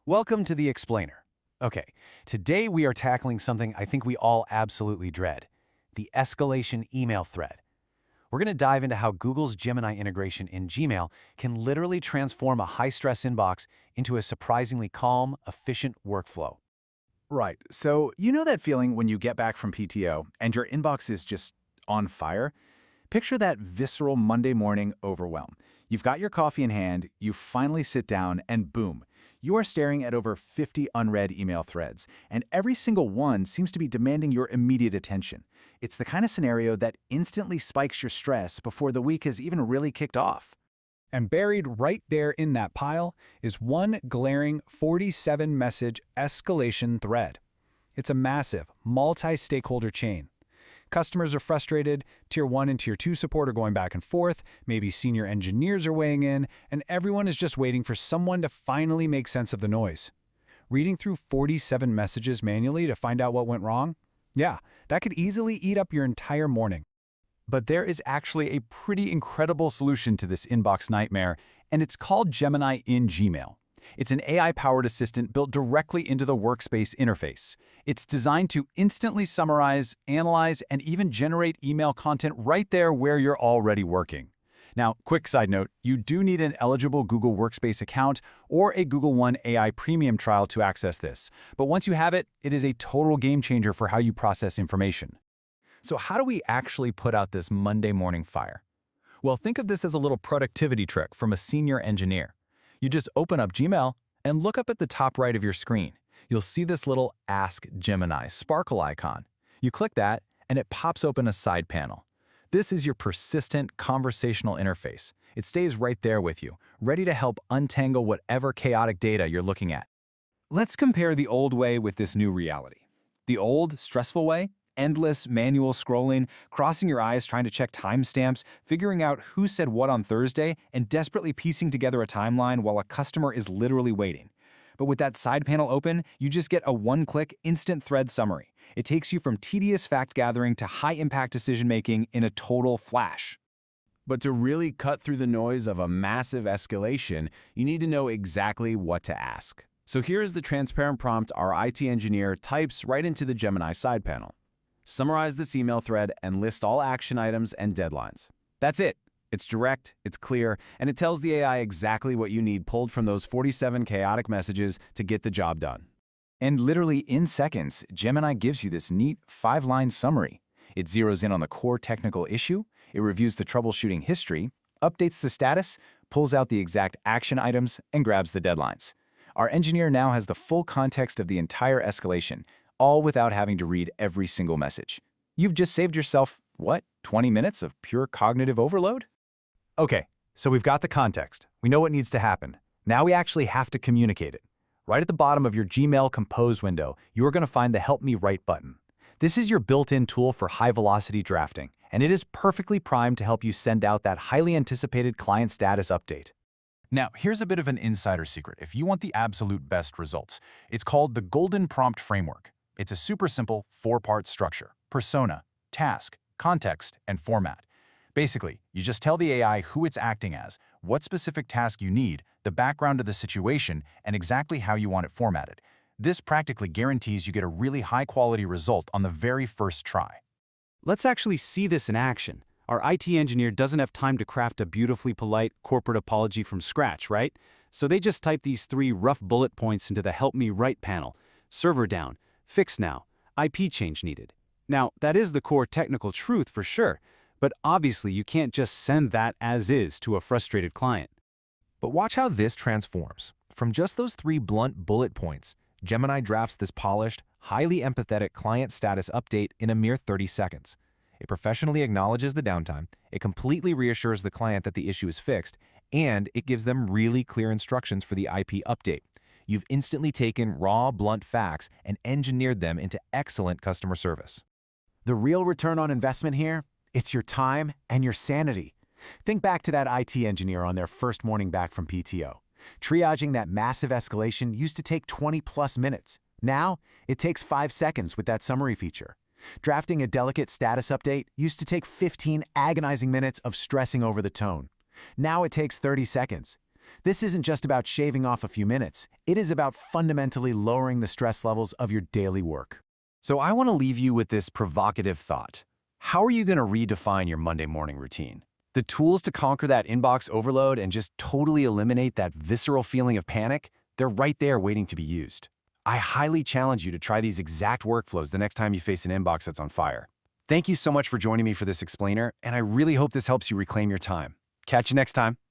Welcome to the Explainer. Okay, today we are tackling something I think we all absolutely dread, the escalation email thread. We're going to dive into how Google's Gemini integration in Gmail can literally transform a high-stress inbox into a surprisingly calm, efficient workflow. Right. So, you know that feeling when you get back from PTO and your inbox is just on fire? Picture that visceral Monday morning overwhelm. You've got your coffee in hand, you finally sit down, and boom, you are staring at over 50 unread email threads, and every single one seems to be demanding your immediate attention. It's the kind of scenario that instantly spikes your stress before the week has even really kicked off. And buried right there in that pile is one glaring 47-message escalation thread. It's a massive, multi-stakeholder chain. Customers are frustrated, Tier 1 and Tier 2 support are going back and forth, maybe senior engineers are weighing in, and everyone is just waiting for someone to finally make sense of the noise. Reading through 47 messages manually to find out what went wrong? Yeah, that could easily eat up your entire morning. But there is actually a pretty incredible solution to this inbox nightmare, and it's called Gemini in Gmail. It's an AI-powered assistant built directly into the Workspace interface. It's designed to instantly summarize, analyze, and even generate email content right there where you're already working. Now, quick side note, you do need an eligible Google Workspace account or a Google One AI Premium trial to access this. But once you have it, it is a total game changer for how you process information. So how do we actually put out this Monday morning fire? Well, think of this as a little productivity trick from a senior engineer. You just open up Gmail and look up at the top right of your screen. You'll see this little Ask Gemini sparkle icon. You click that, and it pops open a side panel. This is your persistent conversational interface. It stays right there with you, ready to help untangle whatever chaotic data you're looking at. Let's compare the old way with this new reality. The old, stressful way? Endless manual scrolling, crossing your eyes trying to check timestamps, figuring out who said what on Thursday, and desperately piecing together a timeline while a customer is literally waiting. But with that side panel open, you just get a one-click instant thread summary. It takes you from tedious fact-gathering to high-impact decision-making in a total flash. But to really cut through the noise of a massive escalation, you need to know exactly what to ask. So here is the transparent prompt our IT engineer types right into the Gemini side panel. Summarize this email thread and list all action items and deadlines. That's it. It's direct, it's clear, and it tells the AI exactly what you need pulled from those 47 chaotic messages to get the job done. And literally in seconds, Gemini gives you this neat 5-line summary. It zeroes in on the core technical issue, it reviews the troubleshooting history, updates the status, pulls out the exact action items, and grabs the deadlines. Our engineer now has the full context of the entire escalation, all without having to read every single message. You've just saved yourself, what, 20 minutes of pure cognitive overload? Okay, so we've got the context. We know what needs to happen. Now we actually have to communicate it. Right at the bottom of your Gmail Compose window, you are going to find the Help Me Write button. This is your built-in tool for high-velocity drafting, and it is perfectly primed to help you send out that highly anticipated client status update. Now, here's a bit of an insider secret if you want the absolute best results. It's called the Golden Prompt Framework. It's a super simple 4-part structure: persona, task, context, and format. Basically, you just tell the AI who it's acting as, what specific task you need, the background of the situation, and exactly how you want it formatted. This practically guarantees you get a really high-quality result on the very first try. Let's actually see this in action. Our IT engineer doesn't have time to craft a beautifully polite corporate apology from scratch, right? So they just type these 3 rough bullet points into the Help Me Write panel. Server down. Fix now. IP change needed. Now, that is the core technical truth for sure, but obviously you can't just send that as is to a frustrated client. But watch how this transforms. From just those 3 blunt bullet points, Gemini drafts this polished, highly empathetic client status update in a mere 30 seconds. It professionally acknowledges the downtime, it completely reassures the client that the issue is fixed, and it gives them really clear instructions for the IP update. You've instantly taken raw, blunt facts and engineered them into excellent customer service. The real return on investment here? It's your time and your sanity. Think back to that IT engineer on their first morning back from PTO. Triaging that massive escalation used to take 20+ minutes. Now, it takes 5 seconds with that summary feature. Drafting a delicate status update used to take 15 agonizing minutes of stressing over the tone. Now it takes 30 seconds. This isn't just about shaving off a few minutes. It is about fundamentally lowering the stress levels of your daily work. So I want to leave you with this provocative thought. How are you going to redefine your Monday morning routine? The tools to conquer that inbox overload and just totally eliminate that visceral feeling of panic, they're right there waiting to be used. I highly challenge you to try these exact workflows the next time you face an inbox that's on fire. Thank you so much for joining me for this explainer, and I really hope this helps you reclaim your time. Catch you next time.